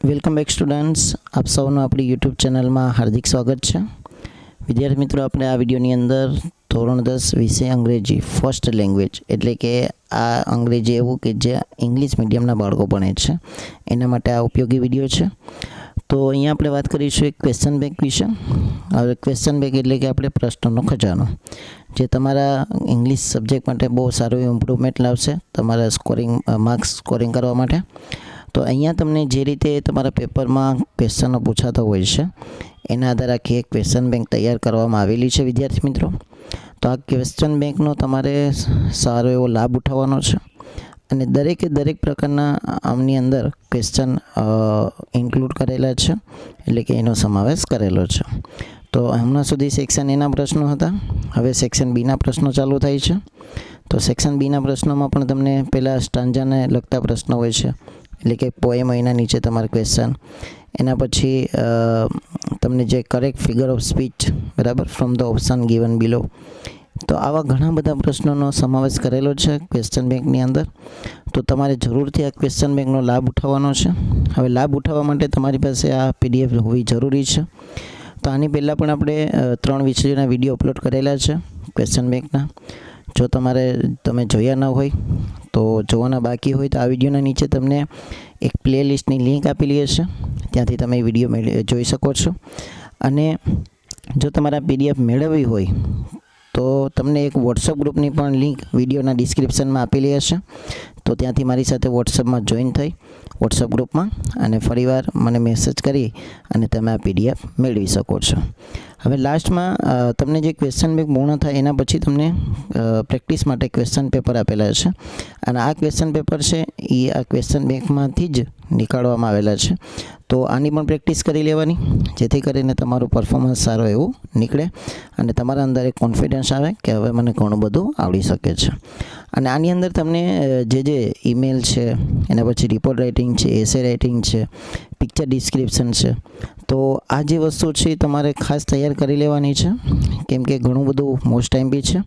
Welcome back students, આપ સૌનું આપણી યુટ્યુબ ચેનલમાં હાર્દિક સ્વાગત છે. વિદ્યાર્થી મિત્રો, આપણે આ વિડીયોની અંદર ધોરણ 10 વિષય અંગ્રેજી ફર્સ્ટ લેંગ્વેજ એટલે કે આ અંગ્રેજી એવું કે જે ઇંગ્લિશ મીડિયમના બાળકો ભણે છે એના માટે આ ઉપયોગી વિડીયો છે. તો અહીંયા આપણે વાત કરીશું એક ક્વેશ્ચન બેંક વિશે. હવે ક્વેશ્ચન બેંક એટલે કે આપણે પ્રશ્નોનો ખજાનો, જે તમારા ઇંગ્લિશ સબ્જેક્ટ માટે બહુ સારું ઇમ્પ્રુવમેન્ટ લાવશે તમારા માર્ક્સ સ્કોરિંગ કરવા માટે. તો અહીંયા તમને જે રીતે તમારા પેપરમાં ક્વેશ્ચનો પૂછાતા હોય છે એના આધારે આખી એક ક્વેશ્ચન બેંક તૈયાર કરવામાં આવેલી છે વિદ્યાર્થી મિત્રો. તો આ ક્વેશ્ચન બેંકનો તમારે સારો એવો લાભ ઉઠાવવાનો છે અને દરેકે દરેક પ્રકારના આમની અંદર ક્વેશ્ચન ઇન્ક્લુડ કરેલા છે, એટલે કે એનો સમાવેશ કરેલો છે. તો હમણાં સુધી સેક્શન એના પ્રશ્નો હતા, હવે સેક્શન બીના પ્રશ્નો ચાલુ થાય છે. તો સેક્શન બીના પ્રશ્નોમાં પણ તમને પહેલાં સ્ટાન્જાને લગતા પ્રશ્નો હોય છે, એટલે કે પોએમ એના નીચે તમારે ક્વેશ્ચન, એના પછી તમને જે કરેક્ટ ફિગર ઓફ સ્પીચ બરાબર from the option given below. તો આવા ઘણા બધા પ્રશ્નોનો સમાવેશ કરેલો છે ક્વેશ્ચન બેંકની અંદર. તો તમારે જરૂરથી આ ક્વેશ્ચન બેંકનો લાભ ઉઠાવવાનો છે. હવે લાભ ઉઠાવવા માટે તમારી પાસે આ PDF હોવી જરૂરી છે. તો આની પહેલાં પણ આપણે 3 વિષયોના વિડીયો અપલોડ કરેલા છે ક્વેશ્ચન બેંકના. જો તમે જોયા ન હોય તો જોવાના બાકી હોય તો આ વિડીયોના નીચે તમને એક પ્લેલિસ્ટની લિંક આપેલી હશે, ત્યાંથી તમે વિડીયો જોઈ શકો છો. અને જો તમારા PDF મેળવવી હોય તો તમને એક વોટ્સઅપ ગ્રુપની પણ લિંક વિડીયોના ડિસ્ક્રિપ્શનમાં આપેલી હશે. તો ત્યાંથી મારી સાથે વોટ્સઅપમાં જોઈન થઈ વોટ્સઅપ ગ્રુપમાં અને ફરીવાર મને મેસેજ કરી અને તમે આ PDF મેળવી શકો છો. હવે લાસ્ટમાં તમને જે ક્વેશ્ચન બેંક પૂર્ણ થાય એના પછી તમને પ્રેક્ટિસ માટે ક્વેશ્ચન પેપર આપેલા છે, અને આ ક્વેશ્ચન પેપર છે એ આ ક્વેશ્ચન બેંકમાંથી જ નીકાળવામાં આવેલા છે. તો આની પણ પ્રેક્ટિસ કરી લેવાની, જેથી કરીને તમારું પરફોર્મન્સ સારું એવું નીકળે અને તમારા અંદર એક કોન્ફિડન્સ આવે કે હવે મને ઘણું બધું આવડી શકે છે. અને આની અંદર તમને જે ઈમેલ છે, એના પછી રિપોર્ટ રાઇટિંગ છે, એસે રાઇટિંગ છે, પિક્ચર ડિસ્ક્રિપ્શન છે, તો આ જે વસ્તુ છે તમારે ખાસ તૈયાર કરી લેવાની છે, કેમ કે ઘણું બધું મોસ્ટ ટાઈમ બી છે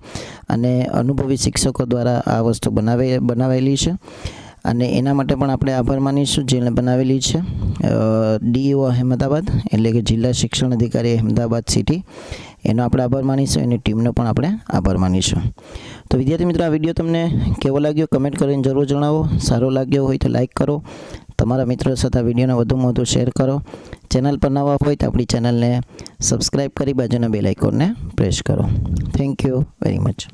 અને અનુભવી શિક્ષકો દ્વારા આ વસ્તુ બનાવેલી છે. અને એના માટે પણ આપણે આભાર માનીશું જેને બનાવેલી છે DO અહેમદાબાદ, એટલે કે જિલ્લા શિક્ષણ અધિકારી અહેમદાબાદ સિટી, એનો આપણે આભાર માનીશું, એની ટીમનો પણ આપણે આભાર માનીશું. તો વિદ્યાર્થી મિત્રો, આ વિડીયો તમને કેવો લાગ્યો કમેન્ટ કરીને જરૂર જણાવો. સારો લાગ્યો હોય તો લાઈક કરો, તમારા મિત્રો સાથે આ વિડીયોને વધુમાં વધુ શેર કરો. ચેનલ પર નવા હોય તો આપણી ચેનલને સબસ્ક્રાઈબ કરી બાજુના બેલ આઇકોનને પ્રેસ કરો. Thank you very much.